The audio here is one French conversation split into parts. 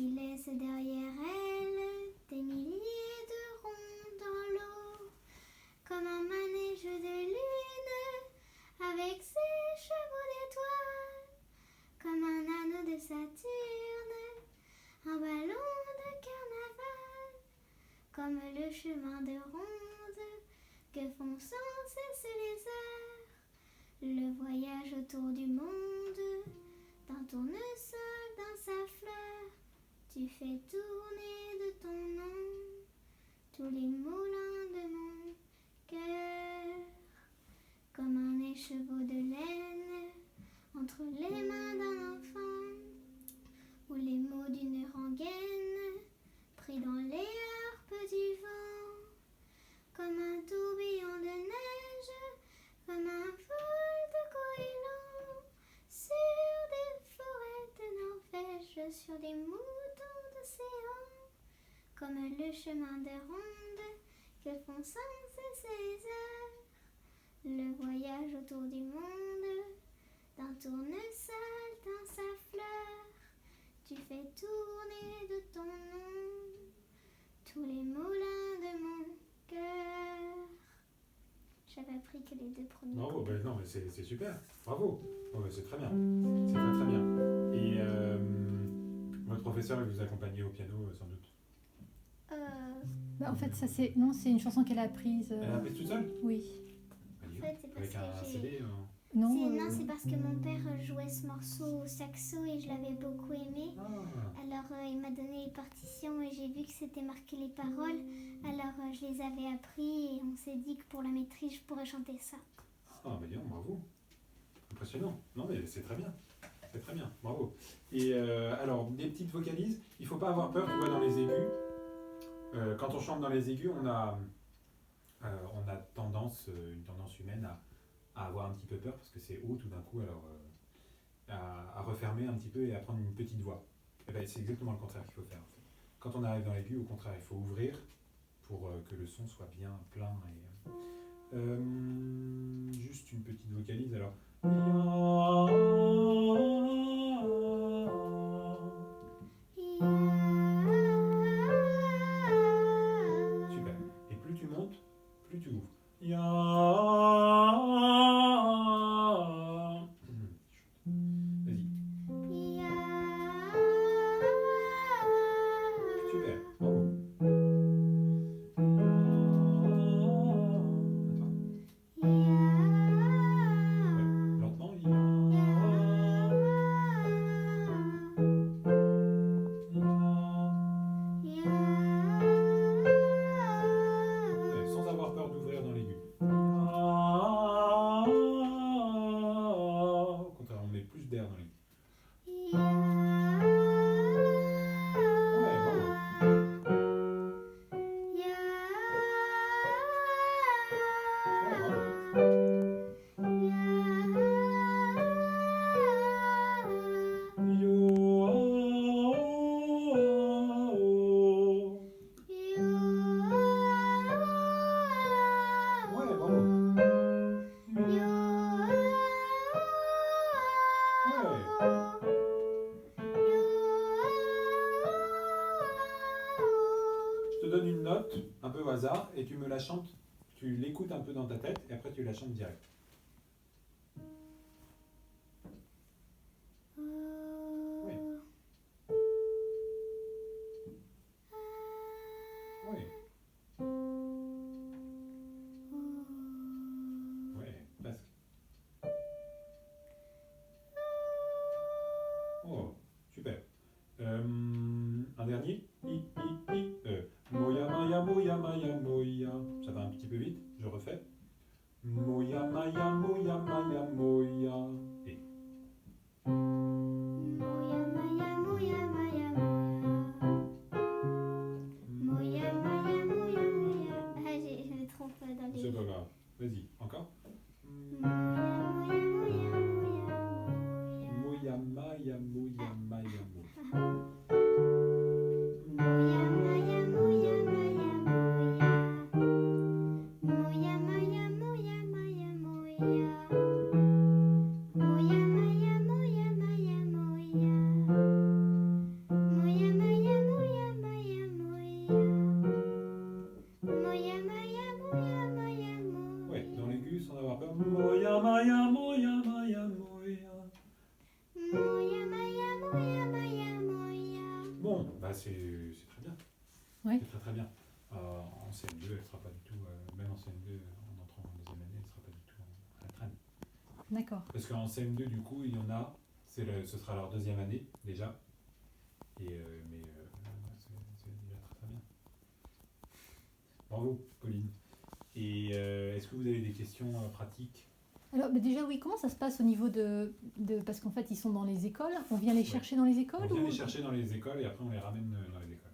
qui laisse derrière elle des milliers de ronds dans l'eau, comme un manège de lune avec ses chevaux d'étoiles, comme un anneau de Saturne, un ballon de carnaval, comme le chemin de ronde que font sans cesse les heures, le voyage autour du monde, d'un tournesol dans sa fleur, tu fais tourner de ton nom tous les moulins de mon cœur, comme un écheveau de laine entre les mains d'un enfant, ou les mots d'une rengaine pris dans les harpes du vent, comme un tourbillon de neige, comme un vol de goéland sur des forêts de Norvège, sur des moutons d'océan, comme le chemin de ronde que font sans cesse les heures, le voyage autour du monde, d'un tournesol dans sa fleur, tu fais tourner de ton nom tous les moulins de mon cœur. J'avais appris que les deux premiers. Bravo, ben non, mais c'est super, bravo. Oh, ben c'est très bien, c'est très très bien. Et votre professeur, il vous accompagnait au piano sans doute? En fait, ça c'est une chanson qu'elle a apprise. Elle a appris toute seule? Oui. En fait, c'est parce Avec un que CD Non, c'est parce que mon père jouait ce morceau au saxo et je l'avais beaucoup aimé. Ah, Alors il m'a donné les partitions et j'ai vu que c'était marqué les paroles. Alors je les avais appris et on s'est dit que pour la maîtrise, je pourrais chanter ça. ben dis donc, bravo. Impressionnant. Non mais c'est très bien. C'est très bien, bravo. Et alors, des petites vocalises, il ne faut pas avoir peur, tu vois, dans les aigus. Quand on chante dans les aigus, on a une tendance humaine à avoir un petit peu peur parce que c'est haut tout d'un coup, alors à refermer un petit peu et à prendre une petite voix. Et ben, c'est exactement le contraire qu'il faut faire. En fait. Quand on arrive dans l'aigu, au contraire, il faut ouvrir pour que le son soit bien plein. Juste une petite vocalise, alors. Super. Et plus tu montes, plus tu ouvres. Vas-y. Super. Bravo. Lentement. Sans avoir peur d'ouvrir dans l'aigu. Au contraire, on met plus d'air dans l'aigu. Bravo. Je te donne une note, un peu au hasard, et tu me la chantes, tu l'écoutes un peu dans ta tête, et après tu la chantes direct. Oui. Oui. Ouais, presque. Oh, super. Un dernier. Moya, maya, moya, maya, moya. Ça va un petit peu vite, je refais. Moya, maya, moya, maya, moya. Et. Moya, maya, moya, maya, moya. Moya, maya, moya, moya. Ah, je me trompe dans les... C'est pas grave. Vas-y, encore. Moya, moya, moya, moya, moya. Moya, maya, moya, maya, moya. Moya, maya, moya, maya, moya. Moya, maya, moya, maya, moya. Moya, maya, moya, maya, moya. Moya, maya, moya, maya, moya. Bon, bah c'est très bien. Ouais. C'est très très bien. En CM2, elle sera pas du tout, même en CM2, en entrant en deuxième année, elle sera pas du tout à la traîne. D'accord. Parce qu'en CM2, du coup, il y en a, ce sera leur deuxième année déjà. Et, c'est déjà très très bien. Bravo, Pauline. Et est-ce que vous avez des questions pratiques? Alors déjà oui, comment ça se passe au niveau parce qu'en fait ils sont dans les écoles, on vient les Ouais. chercher dans les écoles On vient ou... les chercher dans les écoles et après on les ramène dans les écoles.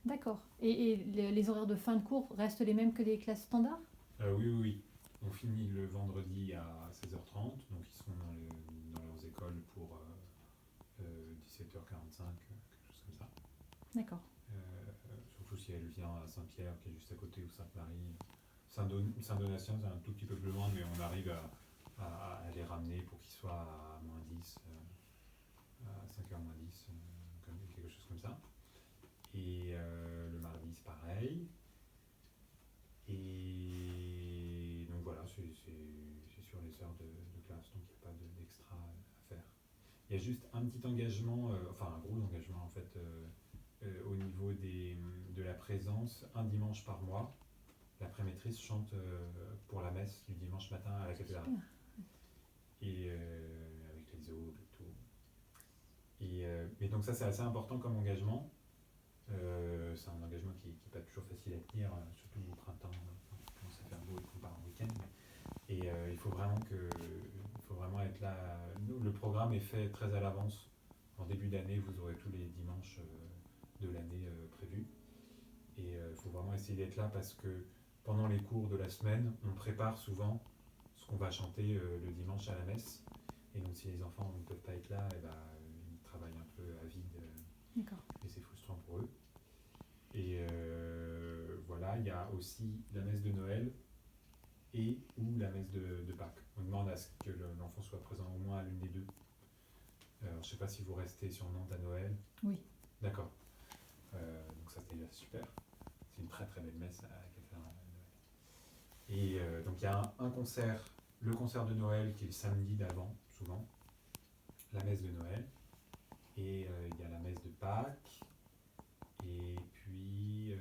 D'accord. Et les horaires de fin de cours restent les mêmes que les classes standards? Oui, oui, oui. On finit le vendredi à 16h30, donc ils sont dans leurs écoles pour 17h45, quelque chose comme ça. D'accord. Surtout si elle vient à Saint-Pierre, qui est juste à côté, ou Sainte-Marie. Saint-Donatien, c'est un tout petit peu plus loin, mais on arrive à les ramener pour qu'ils soient à moins 10, à 5h moins 10, quelque chose comme ça. Et le mardi, c'est pareil. Et donc voilà, c'est sur les heures de classe, donc il n'y a pas d'extra à faire. Il y a juste un petit engagement, enfin un gros engagement en fait, au niveau de la présence, un dimanche par mois. La prémaîtrise chante pour la messe du dimanche matin à la cathédrale. Et avec les aubes et tout. Mais donc ça c'est assez important comme engagement. C'est un engagement qui n'est pas toujours facile à tenir, surtout au printemps, quand il commence à faire beau et qu'on part en week-end. Et il faut vraiment être là. Le programme est fait très à l'avance. En début d'année, vous aurez tous les dimanches de l'année prévus. Et il faut vraiment essayer d'être là parce que pendant les cours de la semaine, on prépare souvent ce qu'on va chanter le dimanche à la messe. Et donc si les enfants ne peuvent pas être là, ils travaillent un peu à vide. D'accord. Et c'est frustrant pour eux. Et voilà, il y a aussi la messe de Noël et ou la messe de Pâques. On demande à ce que l'enfant soit présent au moins à l'une des deux. Je ne sais pas si vous restez sur Nantes à Noël. Oui. D'accord. Donc ça c'est déjà super. C'est une très très belle messe à la cathédrale de Noël. Et donc il y a un concert, le concert de Noël qui est le samedi d'avant, souvent. La messe de Noël. Et il y a la messe de Pâques. Et puis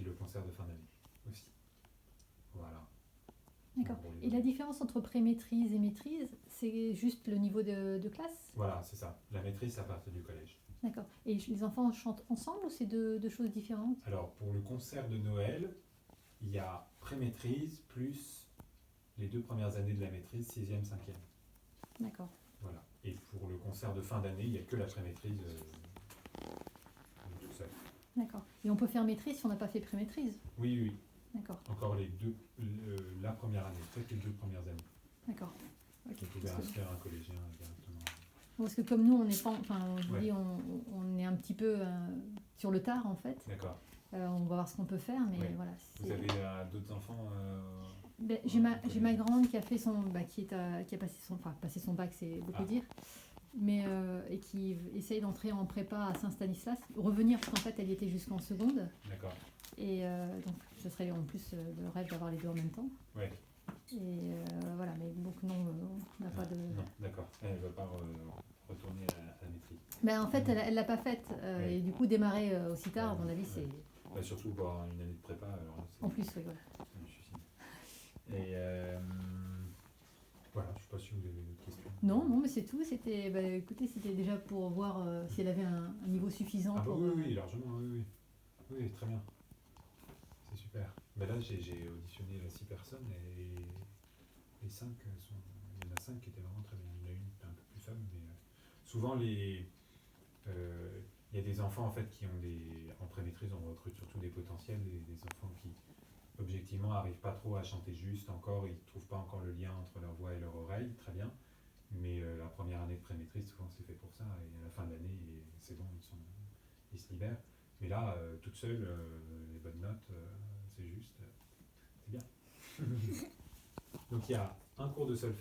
le concert de fin d'année aussi. Voilà. D'accord. Et la différence entre pré-maîtrise et maîtrise, c'est juste le niveau de classe? Voilà, c'est ça. La maîtrise, c'est à partir du collège. D'accord. Et les enfants chantent ensemble ou c'est deux choses différentes? Alors, pour le concert de Noël, il y a pré-maîtrise plus les 2 premières années de la maîtrise, 6e, 5e. D'accord. Voilà. Et pour le concert de fin d'année, il n'y a que la pré-maîtrise tout seul. D'accord. Et on peut faire maîtrise si on n'a pas fait pré-maîtrise? Oui, oui. D'accord. Encore la première année, peut-être les 2 premières années. D'accord. Ok. Vous pouvez inscrire un collégien directement. Parce que comme nous, on est pas, enfin, je vous Ouais. dis, on est un petit peu sur le tard en fait. D'accord. On va voir ce qu'on peut faire, mais Ouais. voilà. Vous avez d'autres enfants J'ai ma grande qui a fait qui a passé son bac, c'est beaucoup dire, mais et qui essaye d'entrer en prépa à Saint-Stanislas, revenir parce qu'en fait elle y était jusqu'en seconde. D'accord. Et donc ce serait en plus le rêve d'avoir les deux en même temps. Ouais. Et voilà, mais donc non, on n'a pas de. Non, d'accord. Elle ne va pas retourner à la maîtrise. En fait, elle l'a pas faite. Ouais. Et du coup, démarrer aussi tard, à mon avis, c'est. Surtout pour avoir une année de prépa. Alors là, En plus, oui, voilà. c'est un suicide. Et voilà, je ne sais pas si vous avez d'autres questions. Non, mais c'est tout. C'était, écoutez, c'était déjà pour voir si elle avait un niveau suffisant. Ah bah pour, oui, largement, oui. Oui, très bien. C'est super. Là, j'ai auditionné 6 personnes et les 5 sont... Il y en a 5 qui étaient vraiment très bien. Il y en a une qui était un peu plus faible, mais souvent il y a des enfants en fait qui ont en pré-maîtrise, on recrute surtout des potentiels, des enfants qui objectivement n'arrivent pas trop à chanter juste encore, ils ne trouvent pas encore le lien entre leur voix et leur oreille, très bien. Mais la première année de pré-maîtrise, souvent c'est fait pour ça, et à la fin de l'année, c'est bon, ils se libèrent. Mais là, toute seule, les bonnes notes, c'est juste, c'est bien. Donc il y a un cours de solfège